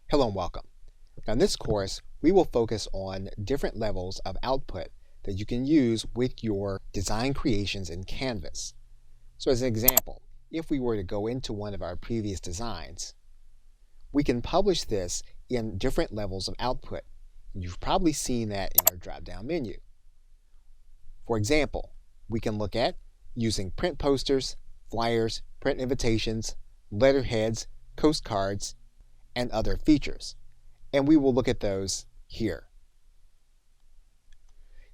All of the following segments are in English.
Hello and welcome. Now in this course, we will focus on different levels of output that you can use with your design creations in Canvas. So as an example, if we were to go into one of our previous designs, we can publish this in different levels of output. You've probably seen that in your drop-down menu. For example, we can look at using print posters, flyers, print invitations, letterheads, postcards, and other features. And we will look at those here.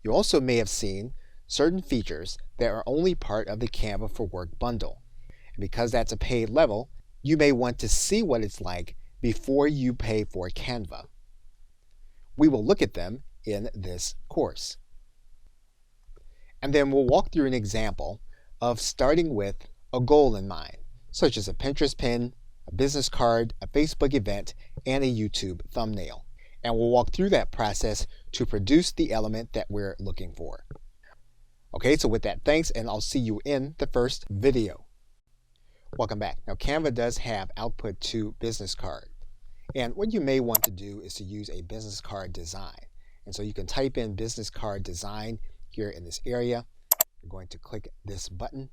You also may have seen certain features that are only part of the Canva for Work bundle. And because that's a paid level, you may want to see what it's like before you pay for Canva. We will look at them in this course. And then we'll walk through an example of starting with a goal in mind, such as a Pinterest pin, a business card, a Facebook event, and a YouTube thumbnail. And we'll walk through that process to produce the element that we're looking for. Okay, so with that, thanks, and I'll see you in the first video. Welcome back. Now, Canva does have output to business card. And what you may want to do is to use a business card design. And so you can type in business card design here in this area. You're going to click this button.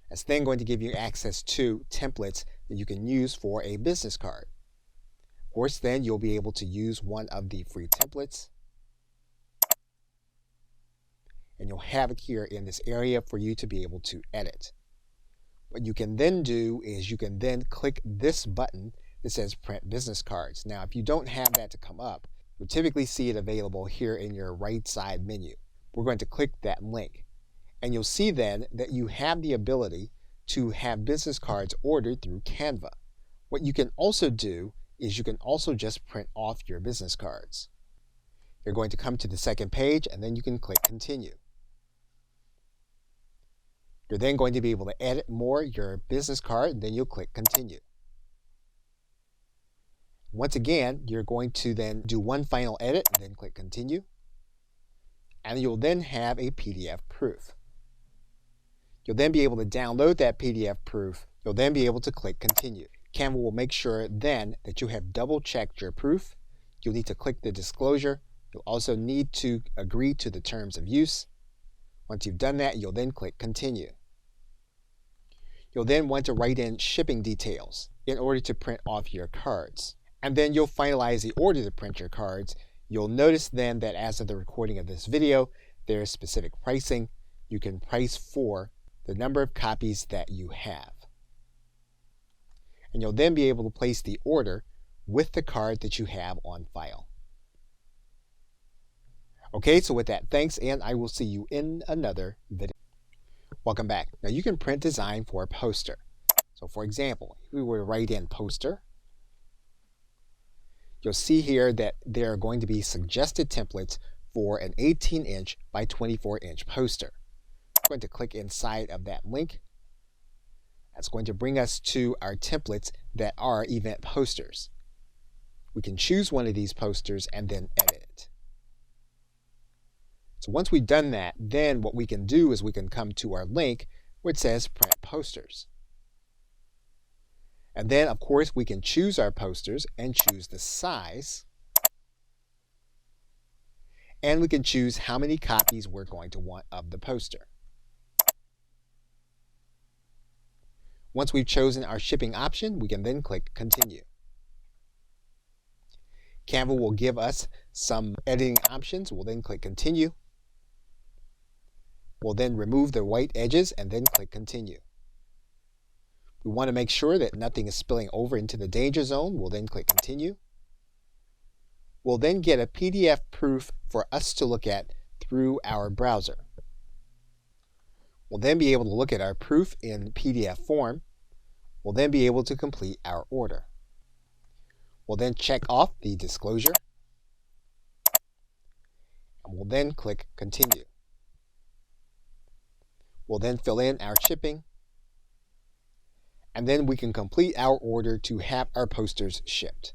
It's then going to give you access to templates that you can use for a business card. Of course, then you'll be able to use one of the free templates. And you'll have it here in this area for you to be able to edit. What you can then do is you can then click this button that says Print Business Cards. Now, if you don't have that to come up, you'll typically see it available here in your right side menu. We're going to click that link. And you'll see then that you have the ability to have business cards ordered through Canva. What you can also do is you can also just print off your business cards. You're going to come to the second page and then you can click Continue. You're then going to be able to edit more your business card and then you'll click Continue. Once again, you're going to then do one final edit and then click Continue. And you'll then have a PDF proof. You'll then be able to download that PDF proof. You'll then be able to click Continue. Canva will make sure then that you have double-checked your proof. You'll need to click the disclosure. You'll also need to agree to the terms of use. Once you've done that, you'll then click Continue. You'll then want to write in shipping details in order to print off your cards. And then you'll finalize the order to print your cards. You'll notice then that as of the recording of this video, there is specific pricing. You can price for the number of copies that you have. And you'll then be able to place the order with the card that you have on file. Okay, so with that, thanks, and I will see you in another video. Welcome back. Now you can print design for a poster. So for example, if we were to write in poster, you'll see here that there are going to be suggested templates for an 18-inch by 24-inch poster. I'm going to click inside of that link. That's going to bring us to our templates that are event posters. We can choose one of these posters and then edit it. So once we've done that, then what we can do is we can come to our link where it says Print Posters. And then, of course, we can choose our posters and choose the size. And we can choose how many copies we're going to want of the poster. Once we've chosen our shipping option, we can then click Continue. Canva will give us some editing options. We'll then click Continue. We'll then remove the white edges and then click Continue. We want to make sure that nothing is spilling over into the danger zone. We'll then click Continue. We'll then get a PDF proof for us to look at through our browser. We'll then be able to look at our proof in PDF form. We'll then be able to complete our order. We'll then check off the disclosure. And we'll then click Continue. We'll then fill in our shipping. And then we can complete our order to have our posters shipped.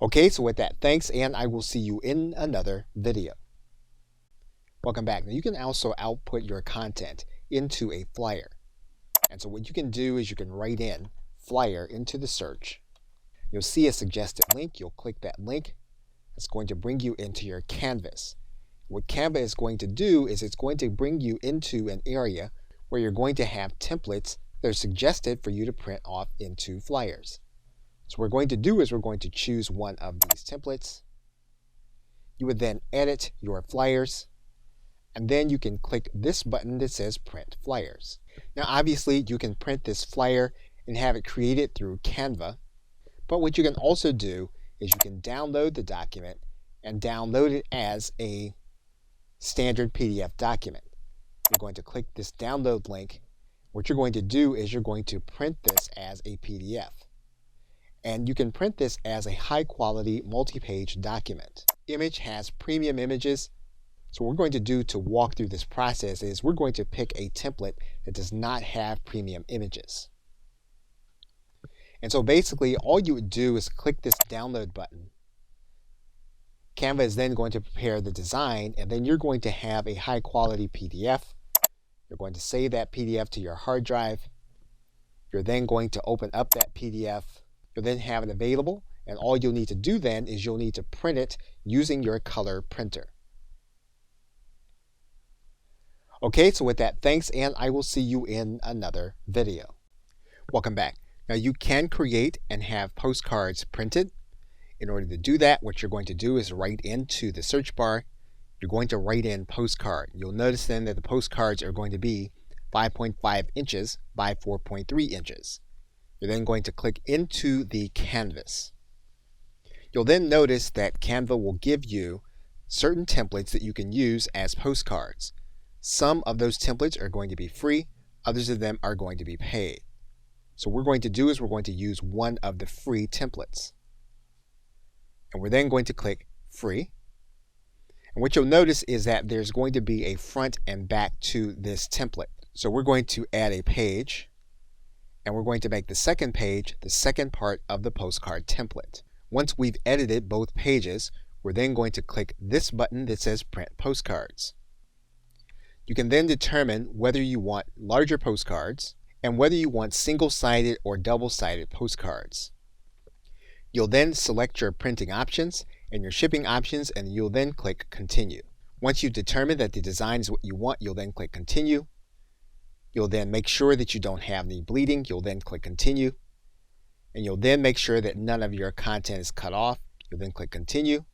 Okay, so with that, thanks, and I will see you in another video. Welcome back. Now you can also output your content into a flyer. And so what you can do is you can write in flyer into the search, you'll see a suggested link. You'll click that link. It's going to bring you into your canvas. What Canva is going to do is it's going to bring you into an area where you're going to have templates that are suggested for you to print off into flyers. So what we're going to do is we're going to choose one of these templates. You would then edit your flyers, and then you can click this button that says Print Flyers. Now obviously you can print this flyer and have it created through Canva, but what you can also do is you can download the document and download it as a standard PDF document. You're going to click this download link. What you're going to do is you're going to print this as a PDF. And you can print this as a high quality multi-page document. Image has premium images. So what we're going to do to walk through this process is we're going to pick a template that does not have premium images. And so basically all you would do is click this download button. Canva is then going to prepare the design, and then you're going to have a high quality PDF. You're going to save that PDF to your hard drive. You're then going to open up that PDF. You'll then have it available, and all you'll need to do then is you'll need to print it using your color printer. Okay, so with that, thanks, and I will see you in another video. Welcome back. Now you can create and have postcards printed. In order to do that, what you're going to do is write into the search bar, you're going to write in postcard. You'll notice then that the postcards are going to be 5.5 inches by 4.3 inches. You're then going to click into the canvas. You'll then notice that Canva will give you certain templates that you can use as postcards. Some of those templates are going to be free, others of them are going to be paid. So what we're going to do is we're going to use one of the free templates. And we're then going to click free. And what you'll notice is that there's going to be a front and back to this template. So we're going to add a page, and we're going to make the second page the second part of the postcard template. Once we've edited both pages, we're then going to click this button that says Print Postcards. You can then determine whether you want larger postcards and whether you want single-sided or double-sided postcards. You'll then select your printing options and your shipping options, and you'll then click Continue. Once you've determined that the design is what you want, you'll then click Continue. You'll then make sure that you don't have any bleeding. You'll then click Continue. And you'll then make sure that none of your content is cut off. You'll then click Continue.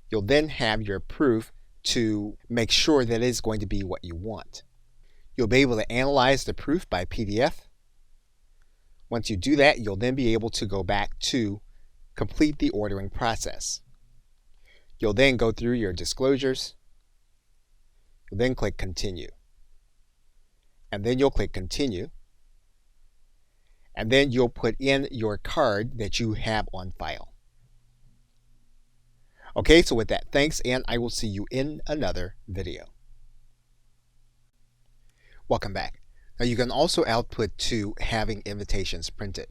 You'll then have your proof to make sure that it is going to be what you want. You'll be able to analyze the proof by PDF. Once you do that, you'll then be able to go back to complete the ordering process. You'll then go through your disclosures. You'll then click Continue. And then you'll click Continue. And then you'll put in your card that you have on file. Okay, so with that, thanks, and I will see you in another video. Welcome back. Now you can also output to having invitations printed.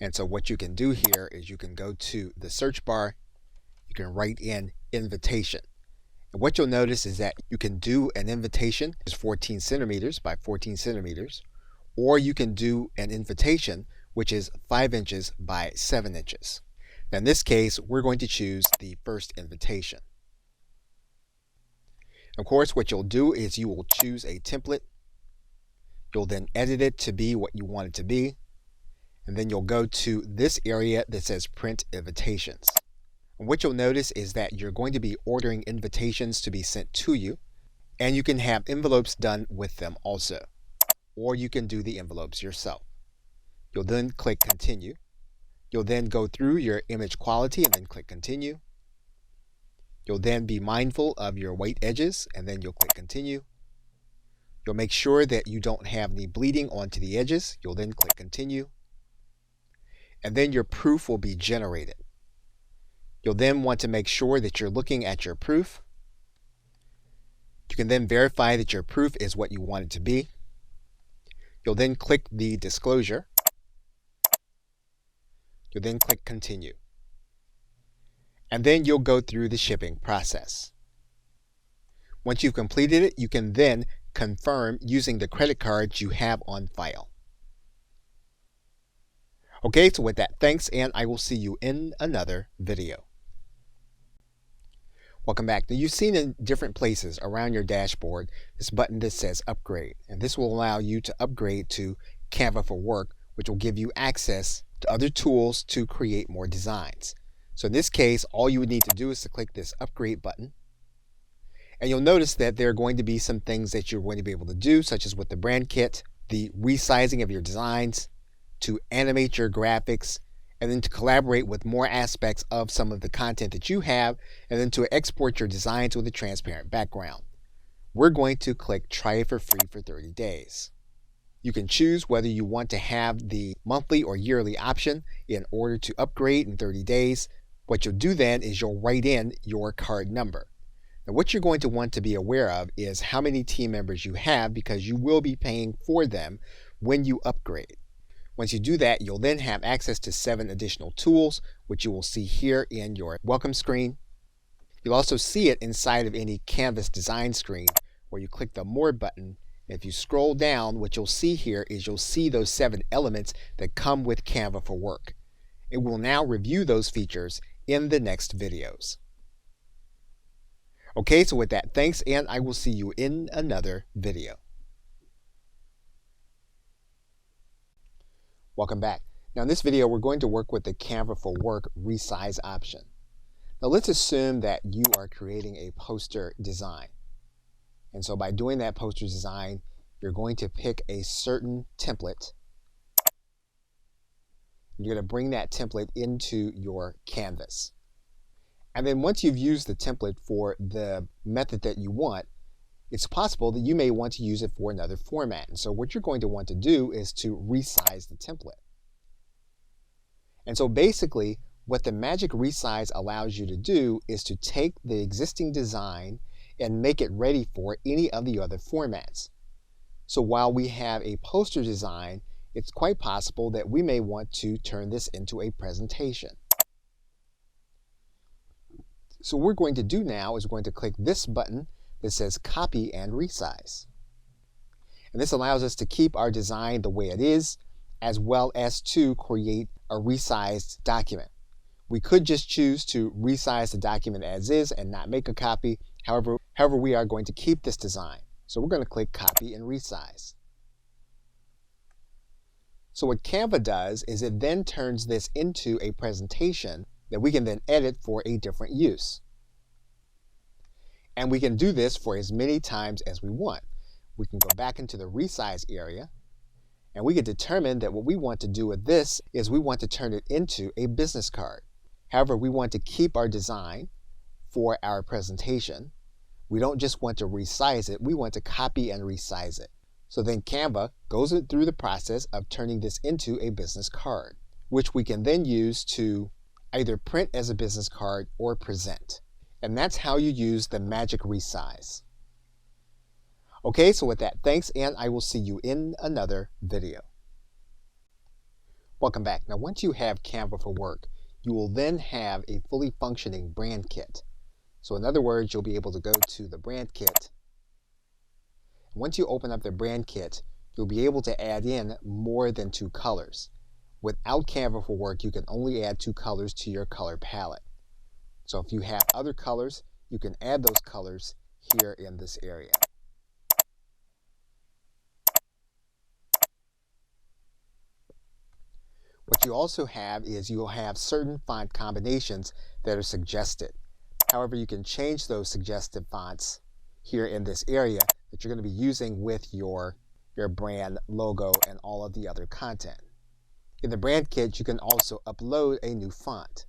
And so what you can do here is you can go to the search bar, you can write in invitation. And what you'll notice is that you can do an invitation is 14 centimeters by 14 centimeters, or you can do an invitation which is 5 inches by 7 inches. Now in this case, we're going to choose the first invitation. Of course, what you'll do is you will choose a template. You'll then edit it to be what you want it to be. And then you'll go to this area that says Print Invitations. And what you'll notice is that you're going to be ordering invitations to be sent to you. And you can have envelopes done with them also. Or you can do the envelopes yourself. You'll then click Continue. You'll then go through your image quality and then click Continue. You'll then be mindful of your white edges and then you'll click Continue. You'll make sure that you don't have any bleeding onto the edges. You'll then click Continue. And then your proof will be generated. You'll then want to make sure that you're looking at your proof. You can then verify that your proof is what you want it to be. You'll then click the disclosure. You'll then click Continue. And then you'll go through the shipping process. Once you've completed it, you can then confirm using the credit cards you have on file. Okay, so with that, thanks, and I will see you in another video. Welcome back. Now, you've seen in different places around your dashboard this button that says Upgrade, and this will allow you to upgrade to Canva for Work, which will give you access to other tools to create more designs. So in this case, all you would need to do is to click this Upgrade button, and you'll notice that there are going to be some things that you're going to be able to do, such as with the brand kit, the resizing of your designs, to animate your graphics, and then to collaborate with more aspects of some of the content that you have, and then to export your designs with a transparent background. We're going to click Try it for free for 30 days. You can choose whether you want to have the monthly or yearly option in order to upgrade in 30 days. What you'll do then is you'll write in your card number. Now, what you're going to want to be aware of is how many team members you have, because you will be paying for them when you upgrade. Once you do that, you'll then have access to 7 additional tools, which you will see here in your welcome screen. You'll also see it inside of any Canvas design screen where you click the More button. If you scroll down, what you'll see here is you'll see those 7 elements that come with Canva for Work. It will now review those features in the next videos. Okay, so with that, thanks, and I will see you in another video. Welcome back. Now in this video, we're going to work with the Canva for Work Resize option. Now let's assume that you are creating a poster design. And so by doing that poster design, you're going to pick a certain template. You're going to bring that template into your canvas. And then once you've used the template for the method that you want, it's possible that you may want to use it for another format. And so what you're going to want to do is to resize the template. And so basically, what the Magic Resize allows you to do is to take the existing design and make it ready for any of the other formats. So while we have a poster design, it's quite possible that we may want to turn this into a presentation. So what we're going to do now is we're going to click this button that says Copy and Resize. And this allows us to keep our design the way it is, as well as to create a resized document. We could just choose to resize the document as is and not make a copy. However, we are going to keep this design. So we're going to click Copy and Resize. So what Canva does is it then turns this into a presentation that we can then edit for a different use. And we can do this for as many times as we want. We can go back into the resize area, and we can determine that what we want to do with this is we want to turn it into a business card. However, we want to keep our design for our presentation. We don't just want to resize it, we want to copy and resize it. So then Canva goes through the process of turning this into a business card, which we can then use to either print as a business card or present. And that's how you use the Magic Resize. Okay, so with that, thanks, and I will see you in another video. Welcome back. Now, once you have Canva for Work, you will then have a fully functioning brand kit. So in other words, you'll be able to go to the brand kit. Once you open up the brand kit, you'll be able to add in more than 2 colors. Without Canva for Work, you can only add 2 colors to your color palette. So if you have other colors, you can add those colors here in this area. What you also have is you'll have certain font combinations that are suggested. However, you can change those suggested fonts here in this area that you're going to be using with your brand logo and all of the other content. In the brand kit, you can also upload a new font.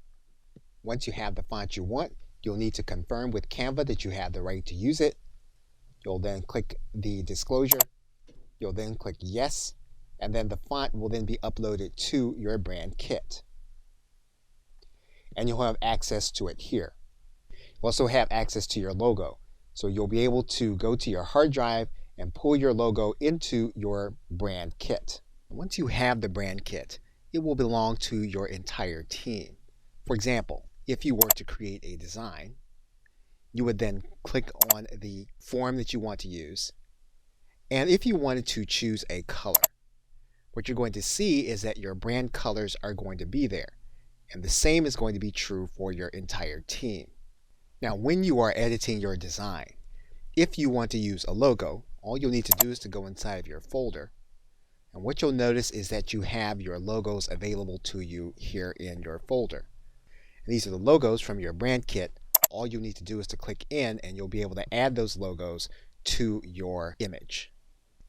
Once you have the font you want, you'll need to confirm with Canva that you have the right to use it. You'll then click the disclosure. You'll then click yes, and then the font will then be uploaded to your brand kit. And you'll have access to it here. You'll also have access to your logo. So you'll be able to go to your hard drive and pull your logo into your brand kit. Once you have the brand kit, it will belong to your entire team. For example, if you were to create a design, you would then click on the form that you want to use. And if you wanted to choose a color, what you're going to see is that your brand colors are going to be there. And the same is going to be true for your entire team. Now, when you are editing your design, if you want to use a logo, all you'll need to do is to go inside of your folder. And what you'll notice is that you have your logos available to you here in your folder. And these are the logos from your brand kit. All you need to do is to click in and you'll be able to add those logos to your image.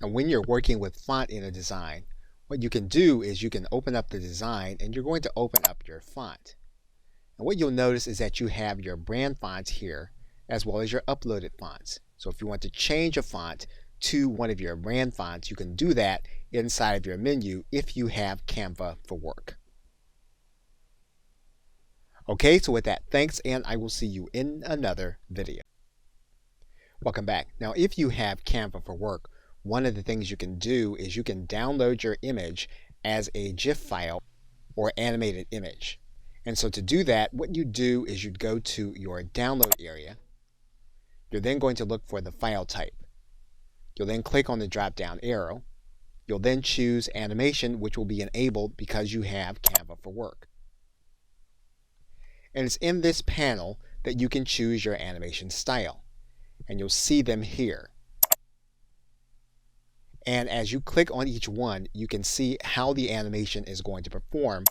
And when you're working with font in a design, what you can do is you can open up the design and you're going to open up your font. And what you'll notice is that you have your brand fonts here as well as your uploaded fonts. So if you want to change a font to one of your brand fonts, you can do that inside of your menu if you have Canva for Work. Okay, so with that, thanks, and I will see you in another video. Welcome back. Now, if you have Canva for Work, one of the things you can do is you can download your image as a GIF file or animated image. And so to do that, what you do is you'd go to your download area. You're then going to look for the file type. You'll then click on the drop-down arrow. You'll then choose animation, which will be enabled because you have Canva for Work. And it's in this panel that you can choose your animation style. And you'll see them here. And as you click on each one, you can see how the animation is going to perform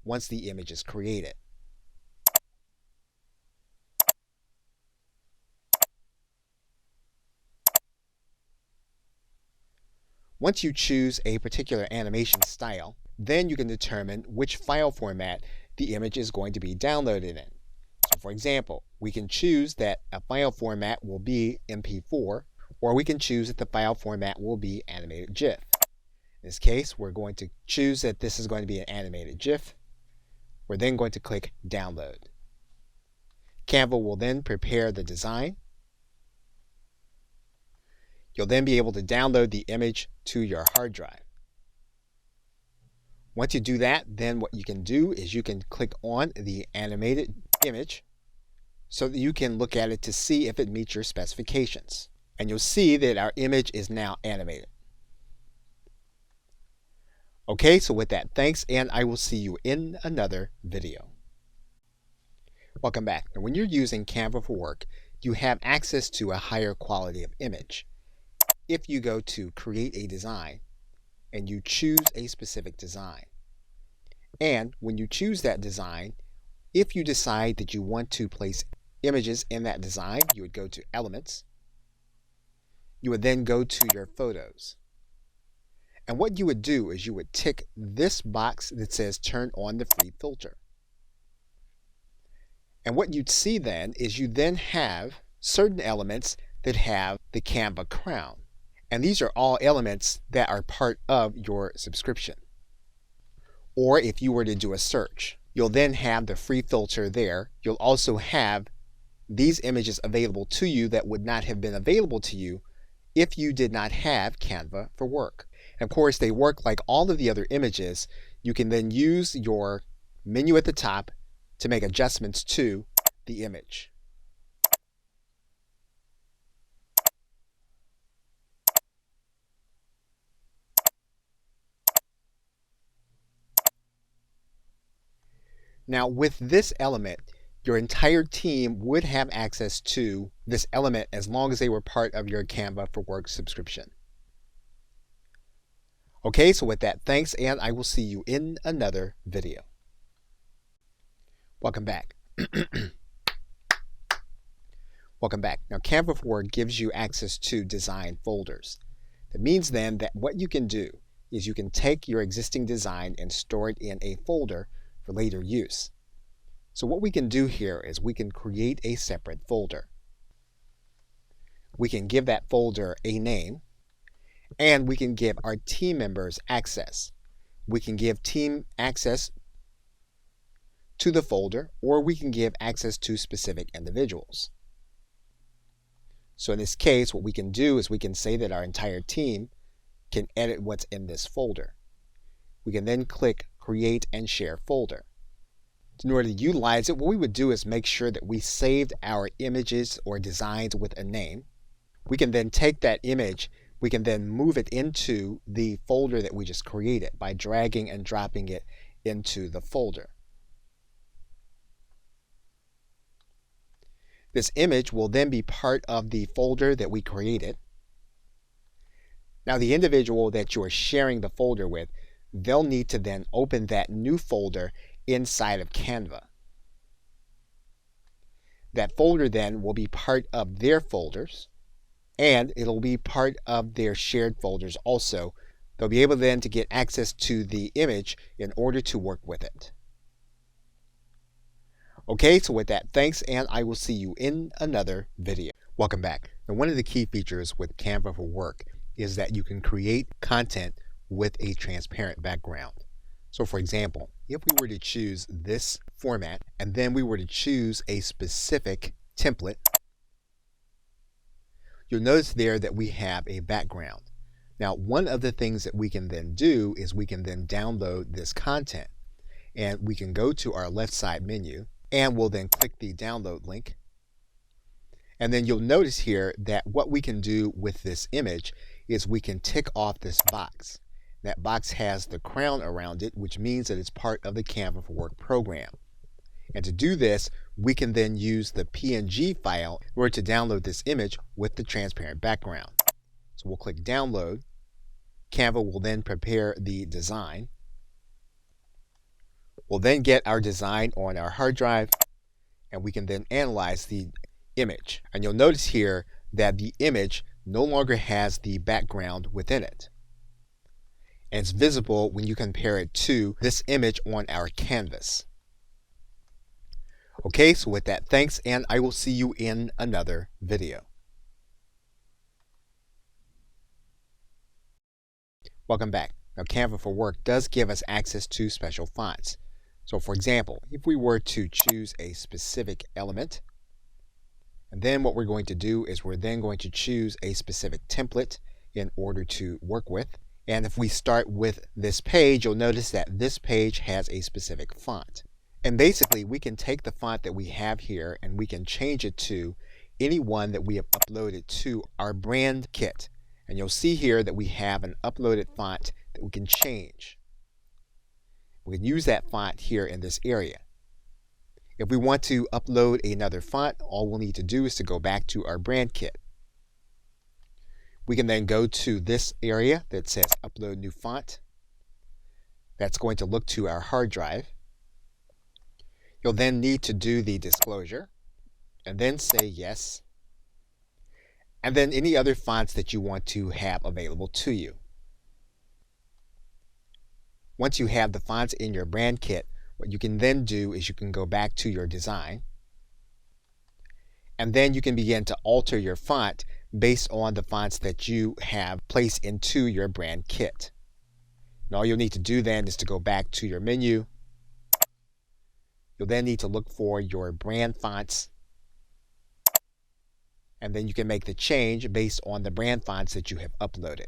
once the image is created. Once you choose a particular animation style, then you can determine which file format the image is going to be downloaded in. So for example, we can choose that a file format will be MP4, or we can choose that the file format will be animated GIF. In this case, we're going to choose that this is going to be an animated GIF. We're then going to click Download. Canva will then prepare the design. You'll then be able to download the image to your hard drive. Once you do that, then what you can do is you can click on the animated image so that you can look at it to see if it meets your specifications. And you'll see that our image is now animated. Okay, so with that, thanks, and I will see you in another video. Welcome back. Now, when you're using Canva for Work, you have access to a higher quality of image. If you go to Create a Design, and you choose a specific design. And when you choose that design, if you decide that you want to place images in that design, you would go to Elements. You would then go to your photos. And what you would do is you would tick this box that says Turn on the free filter. And what you'd see then is you then have certain elements that have the Canva crown. And these are all elements that are part of your subscription. Or if you were to do a search, you'll then have the free filter there. You'll also have these images available to you that would not have been available to you if you did not have Canva for Work. And of course, they work like all of the other images. You can then use your menu at the top to make adjustments to the image. Now with this element, your entire team would have access to this element as long as they were part of your Canva for Work subscription. Okay, so with that, thanks, and I will see you in another video. Welcome back. Welcome back. Now Canva for Work gives you access to design folders. That means then that what you can do is you can take your existing design and store it in a folder for later use. So what we can do here is we can create a separate folder. We can give that folder a name, and we can give our team members access. We can give team access to the folder, or we can give access to specific individuals. So in this case, what we can do is we can say that our entire team can edit what's in this folder. We can then click Create and Share Folder. In order to utilize it, what we would do is make sure that we saved our images or designs with a name. We can then take that image we can then move it into the folder that we just created by dragging and dropping it into the folder. This image will then be part of the folder that we created. Now the individual that you are sharing the folder with, they'll need to then open that new folder inside of Canva. That folder then will be part of their folders, and it'll be part of their shared folders also. They'll be able then to get access to the image in order to work with it. Okay, so with that, thanks, and I will see you in another video. Welcome back. Now, one of the key features with Canva for Work is that you can create content with a transparent background. So for example, if we were to choose this format and then we were to choose a specific template, you'll notice there that we have a background. Now, one of the things that we can then do is we can then download this content, and we can go to our left side menu and we'll then click the download link. And then you'll notice here that what we can do with this image is we can tick off this box. That box has the crown around it, which means that it's part of the Canva for Work program. And to do this, we can then use the PNG file in order to download this image with the transparent background. So we'll click download. Canva will then prepare the design. We'll then get our design on our hard drive, and we can then analyze the image. And you'll notice here that the image no longer has the background within it. And it's visible when you compare it to this image on our canvas. Okay, so with that, thanks, and I will see you in another video. Welcome back. Now, Canva for Work does give us access to special fonts. So for example, if we were to choose a specific element, and then what we're going to do is we're then going to choose a specific template in order to work with. And if we start with this page, you'll notice that this page has a specific font. And basically, we can take the font that we have here and we can change it to any one that we have uploaded to our brand kit. And you'll see here that we have an uploaded font that we can change. We can use that font here in this area. If we want to upload another font, all we'll need to do is to go back to our brand kit. We can then go to this area that says upload new font. That's going to look to our hard drive. You'll then need to do the disclosure and then say yes. And then any other fonts that you want to have available to you. Once you have the fonts in your brand kit, what you can then do is you can go back to your design, and then you can begin to alter your font based on the fonts that you have placed into your brand kit. And all you'll need to do then is to go back to your menu. You'll then need to look for your brand fonts, and then you can make the change based on the brand fonts that you have uploaded.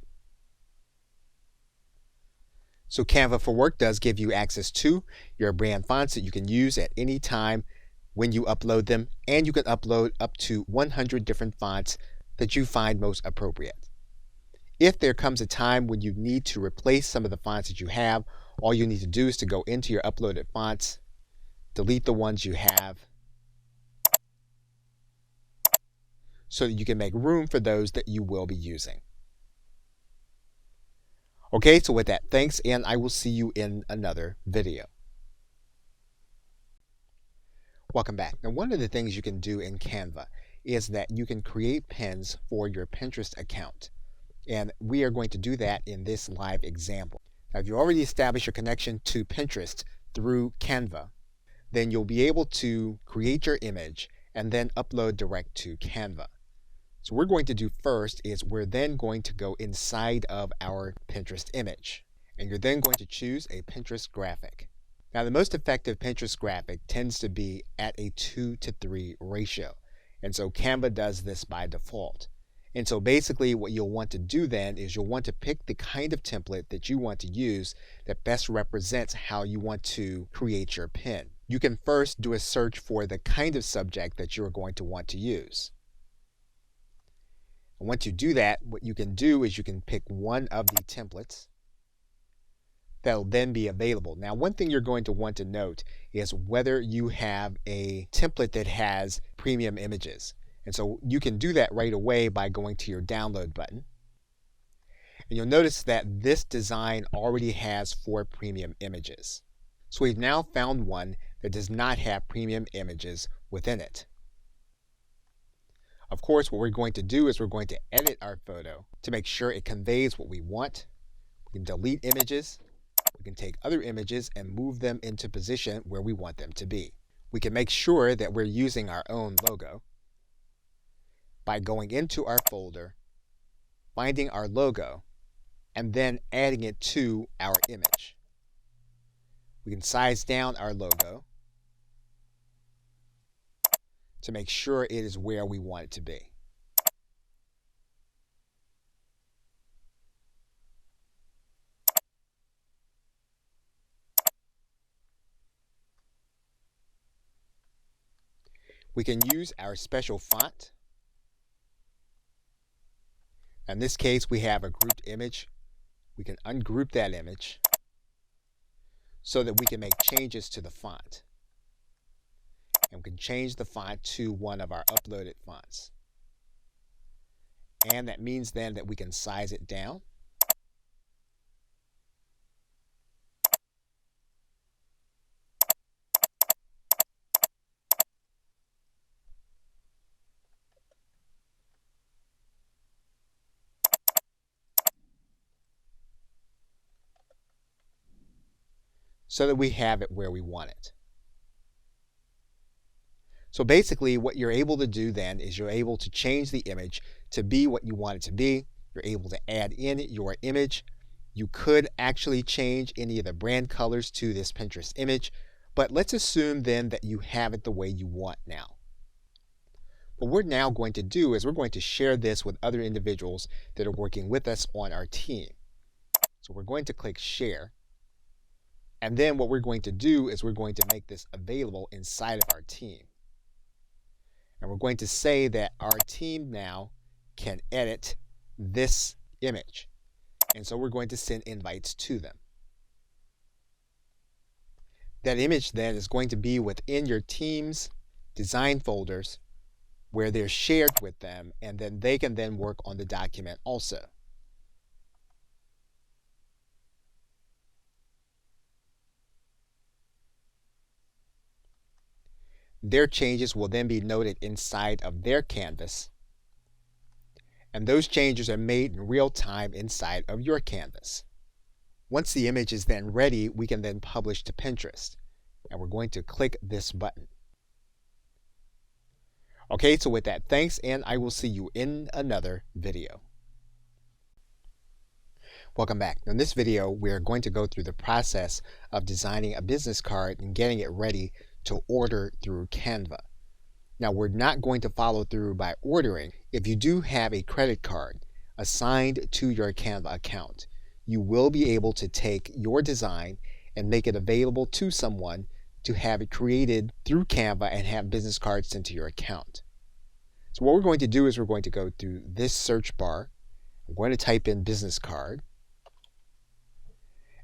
So Canva for Work does give you access to your brand fonts that you can use at any time when you upload them, and you can upload up to 100 different fonts that you find most appropriate. If there comes a time when you need to replace some of the fonts that you have, all you need to do is to go into your uploaded fonts, delete the ones you have, so that you can make room for those that you will be using. Okay, so with that, thanks, and I will see you in another video. Welcome back. Now, one of the things you can do in Canva is that you can create pins for your Pinterest account. And we are going to do that in this live example. Now, if you already established your connection to Pinterest through Canva, then you'll be able to create your image and then upload direct to Canva. So what we're going to do first is we're then going to go inside of our Pinterest image, and you're then going to choose a Pinterest graphic. Now, the most effective Pinterest graphic tends to be at a 2:3 ratio, and so Canva does this by default. And so basically what you'll want to do then is you'll want to pick the kind of template that you want to use that best represents how you want to create your pin. You can first do a search for the kind of subject that you're going to want to use. And once you do that, what you can do is you can pick one of the templates that'll then be available. Now, one thing you're going to want to note is whether you have a template that has premium images. And so you can do that right away by going to your download button. And you'll notice that this design already has 4 premium images. So we've now found one that does not have premium images within it. Of course, what we're going to do is we're going to edit our photo to make sure it conveys what we want. We can delete images. We can take other images and move them into position where we want them to be. We can make sure that we're using our own logo by going into our folder, finding our logo, and then adding it to our image. We can size down our logo to make sure it is where we want it to be. We can use our special font. In this case, we have a grouped image. We can ungroup that image so that we can make changes to the font. And we can change the font to one of our uploaded fonts. And that means then that we can size it down. So that we have it where we want it. So basically what you're able to do then is you're able to change the image to be what you want it to be. You're able to add in your image. You could actually change any of the brand colors to this Pinterest image, but let's assume then that you have it the way you want now. What we're now going to do is we're going to share this with other individuals that are working with us on our team. So we're going to click share. And then what we're going to do is we're going to make this available inside of our team. And we're going to say that our team now can edit this image. And so we're going to send invites to them. That image then is going to be within your team's design folders where they're shared with them, and then they can then work on the document also. Their changes will then be noted inside of their canvas, and those changes are made in real time inside of your canvas. Once the image is then ready, we can then publish to Pinterest, and we're going to click this button. Okay, so with that, thanks, and I will see you in another video. Welcome back. In this video, we're going to go through the process of designing a business card and getting it ready to order through Canva. Now, we're not going to follow through by ordering. If you do have a credit card assigned to your Canva account, you will be able to take your design and make it available to someone to have it created through Canva and have business cards sent to your account. So what we're going to do is we're going to go through this search bar. I'm going to type in business card.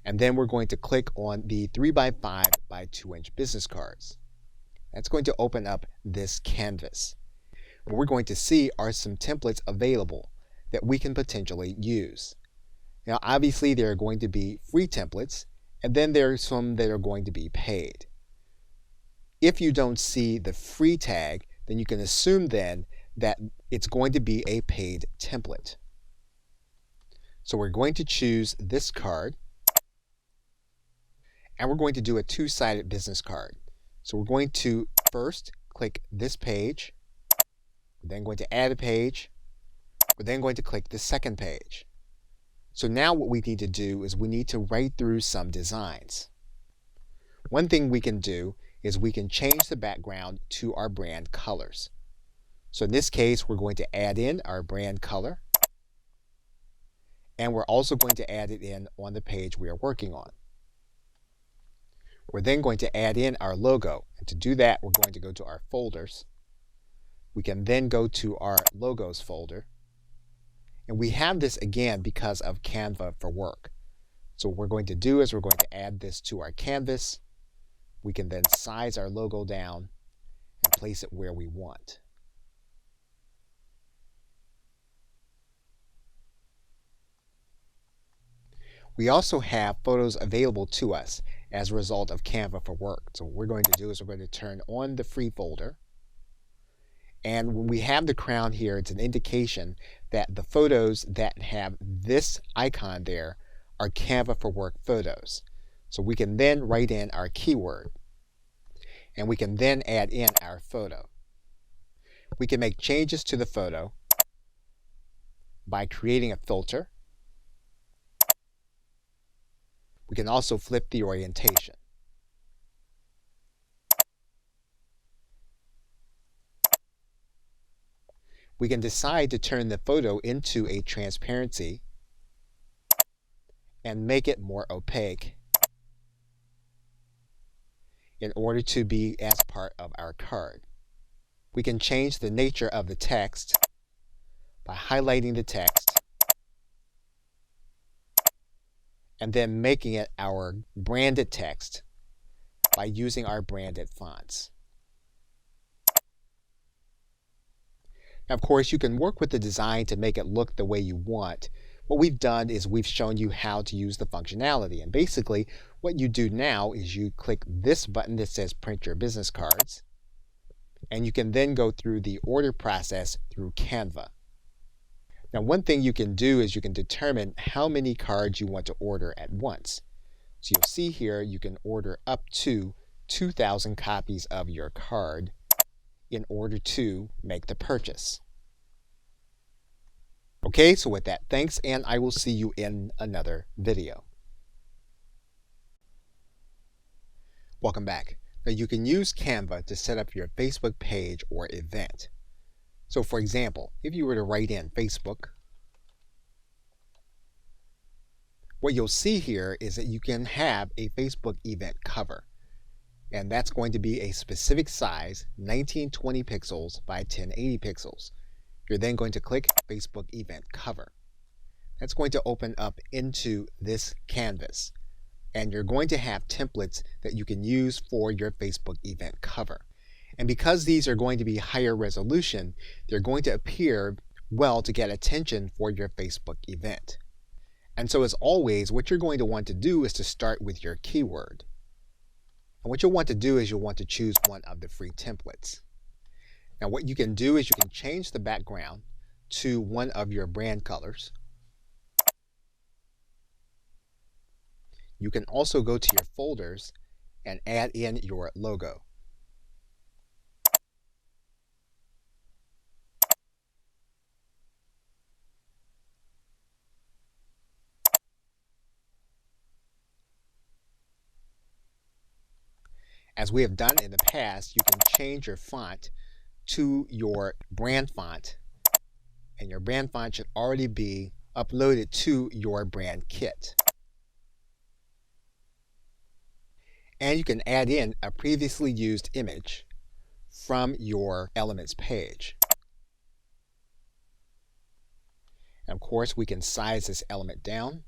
And then we're going to click on the 3x5 by 2-inch business cards. That's going to open up this canvas. What we're going to see are some templates available that we can potentially use. Now, obviously, there are going to be free templates, and then there are some that are going to be paid. If you don't see the free tag, then you can assume then that it's going to be a paid template. So we're going to choose this card, and we're going to do a 2-sided business card. So we're going to first click this page. We're then going to add a page. We're then going to click the second page. So now what we need to do is we need to write through some designs. One thing we can do is we can change the background to our brand colors. So in this case, we're going to add in our brand color. And we're also going to add it in on the page we are working on. We're then going to add in our logo. And to do that, we're going to go to our folders. We can then go to our logos folder. And we have this again because of Canva for Work. So what we're going to do is we're going to add this to our canvas. We can then size our logo down and place it where we want. We also have photos available to us as a result of Canva for Work. So what we're going to do is we're going to turn on the free folder. And when we have the crown here, it's an indication that the photos that have this icon there are Canva for Work photos. So we can then write in our keyword. And we can then add in our photo. We can make changes to the photo by creating a filter. We can also flip the orientation. We can decide to turn the photo into a transparency and make it more opaque in order to be as part of our card. We can change the nature of the text by highlighting the text and then making it our branded text by using our branded fonts. Now, of course, you can work with the design to make it look the way you want. What we've done is we've shown you how to use the functionality. And basically, what you do now is you click this button that says Print Your Business Cards, and you can then go through the order process through Canva. Now, one thing you can do is you can determine how many cards you want to order at once. So you'll see here you can order up to 2,000 copies of your card in order to make the purchase. Okay, so with that, thanks, and I will see you in another video. Welcome back. Now you can use Canva to set up your Facebook page or event. So for example, if you were to write in Facebook, what you'll see here is that you can have a Facebook event cover. And that's going to be a specific size, 1920 pixels by 1080 pixels. You're then going to click Facebook event cover. That's going to open up into this canvas. And you're going to have templates that you can use for your Facebook event cover. And because these are going to be higher resolution, they're going to appear well to get attention for your Facebook event. And so as always, what you're going to want to do is to start with your keyword. And what you'll want to do is you'll want to choose one of the free templates. Now what you can do is you can change the background to one of your brand colors. You can also go to your folders and add in your logo. As we have done in the past, you can change your font to your brand font, and your brand font should already be uploaded to your brand kit. And you can add in a previously used image from your Elements page. And of course, we can size this element down.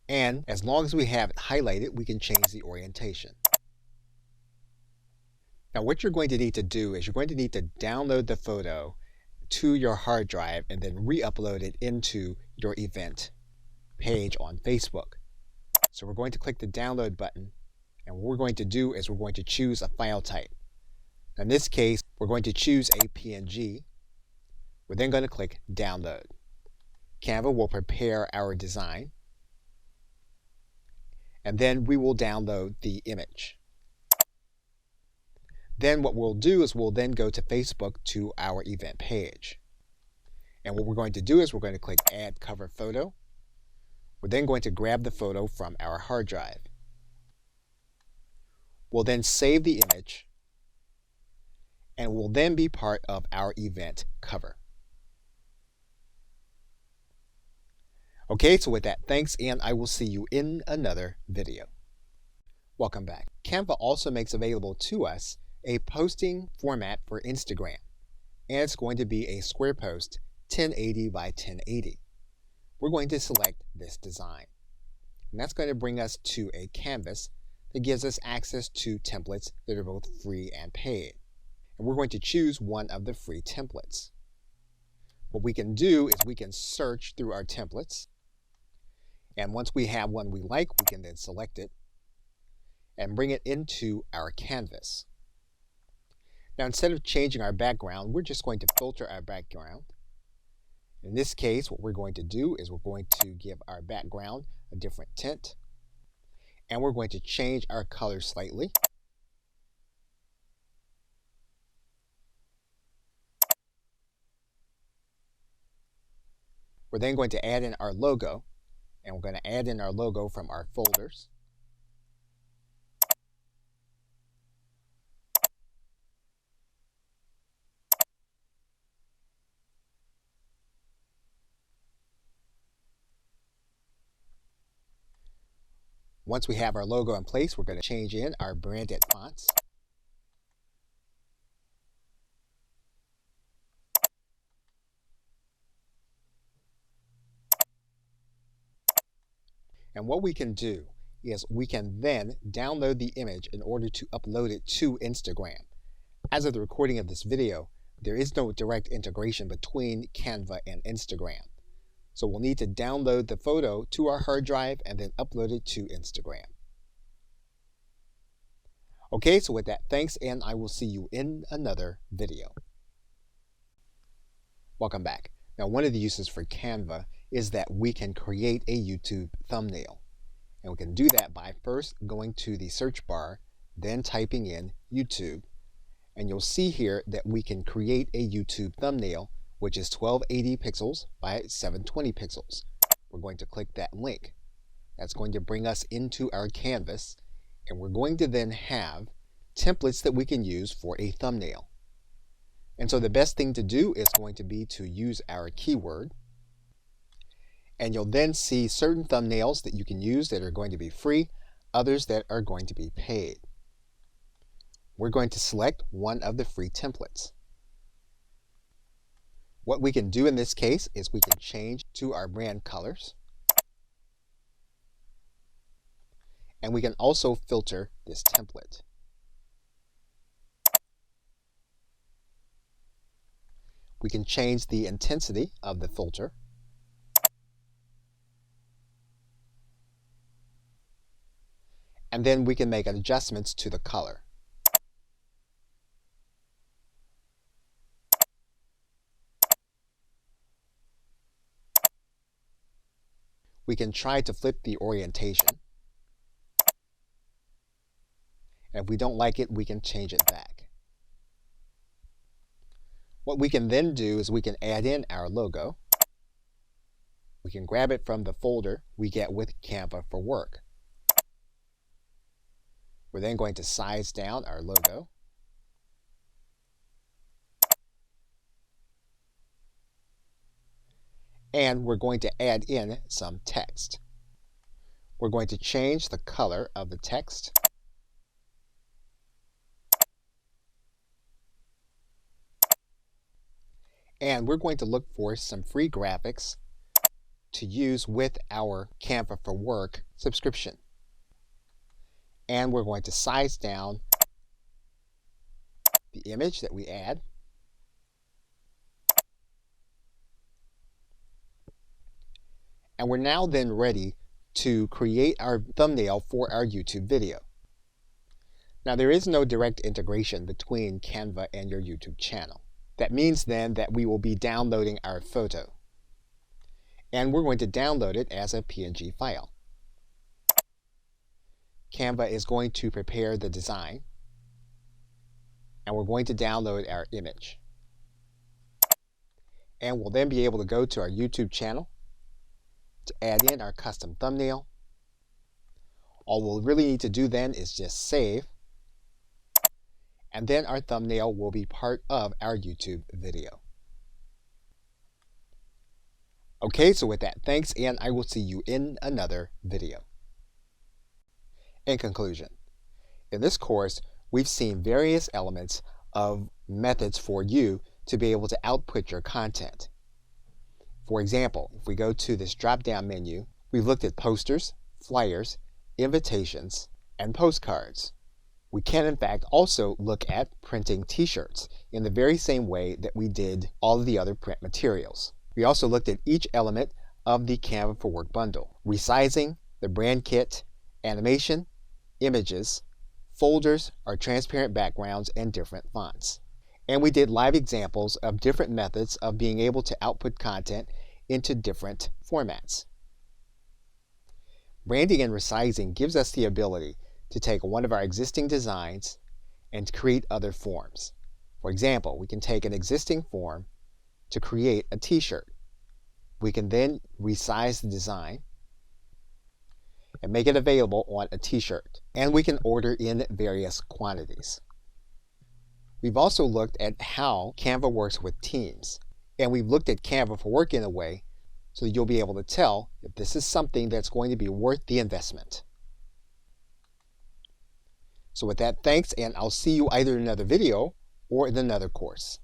And as long as we have it highlighted, we can change the orientation. Now what you're going to need to do is you're going to need to download the photo to your hard drive and then re-upload it into your event page on Facebook. So we're going to click the download button, and what we're going to do is we're going to choose a file type. In this case, we're going to choose a PNG. We're then going to click download. Canva will prepare our design, and then we will download the image. Then what we'll do is we'll then go to Facebook to our event page. And what we're going to do is we're going to click Add Cover Photo. We're then going to grab the photo from our hard drive. We'll then save the image, and will then be part of our event cover. Okay, so with that, thanks, and I will see you in another video. Welcome back. Canva also makes available to us a posting format for Instagram, and it's going to be a square post 1080 by 1080. We're going to select this design, and that's going to bring us to a canvas that gives us access to templates that are both free and paid. And we're going to choose one of the free templates. What we can do is we can search through our templates, and once we have one we like, we can then select it and bring it into our canvas. Now, instead of changing our background, we're just going to filter our background. In this case, what we're going to do is we're going to give our background a different tint, and we're going to change our color slightly. We're then going to add in our logo, and we're going to add in our logo from our folders. Once we have our logo in place, we're going to change in our branded fonts. And what we can do is we can then download the image in order to upload it to Instagram. As of the recording of this video, there is no direct integration between Canva and Instagram. So we'll need to download the photo to our hard drive and then upload it to Instagram. Okay, so with that, thanks, and I will see you in another video. Welcome back. Now, one of the uses for Canva is that we can create a YouTube thumbnail. And we can do that by first going to the search bar, then typing in YouTube. And you'll see here that we can create a YouTube thumbnail, which is 1280 pixels by 720 pixels. We're going to click that link. That's going to bring us into our canvas, and we're going to then have templates that we can use for a thumbnail. And so the best thing to do is going to be to use our keyword, and you'll then see certain thumbnails that you can use that are going to be free, others that are going to be paid. We're going to select one of the free templates. What we can do in this case is we can change to our brand colors, and we can also filter this template. We can change the intensity of the filter, and then we can make adjustments to the color. We can try to flip the orientation, and if we don't like it, we can change it back. What we can then do is we can add in our logo. We can grab it from the folder we get with Canva for Work. We're then going to size down our logo. And we're going to add in some text. We're going to change the color of the text. And we're going to look for some free graphics to use with our Canva for Work subscription. And we're going to size down the image that we add. And we're now then ready to create our thumbnail for our YouTube video. Now, there is no direct integration between Canva and your YouTube channel. That means then that we will be downloading our photo. And we're going to download it as a PNG file. Canva is going to prepare the design, and we're going to download our image. And we'll then be able to go to our YouTube channel to add in our custom thumbnail. All we'll really need to do then is just save, and then our thumbnail will be part of our YouTube video. Okay, so with that, thanks, and I will see you in another video. In conclusion, in this course, we've seen various elements of methods for you to be able to output your content. For example, if we go to this drop-down menu, we've looked at posters, flyers, invitations, and postcards. We can in fact also look at printing t-shirts in the very same way that we did all of the other print materials. We also looked at each element of the Canva for Work bundle: resizing, the brand kit, animation, images, folders, our transparent backgrounds, and different fonts. And we did live examples of different methods of being able to output content into different formats. Branding and resizing gives us the ability to take one of our existing designs and create other forms. For example, we can take an existing form to create a t-shirt. We can then resize the design and make it available on a t-shirt. And we can order in various quantities. We've also looked at how Canva works with teams. And we've looked at Canva for Work in a way so that you'll be able to tell if this is something that's going to be worth the investment. So with that, thanks, and I'll see you either in another video or in another course.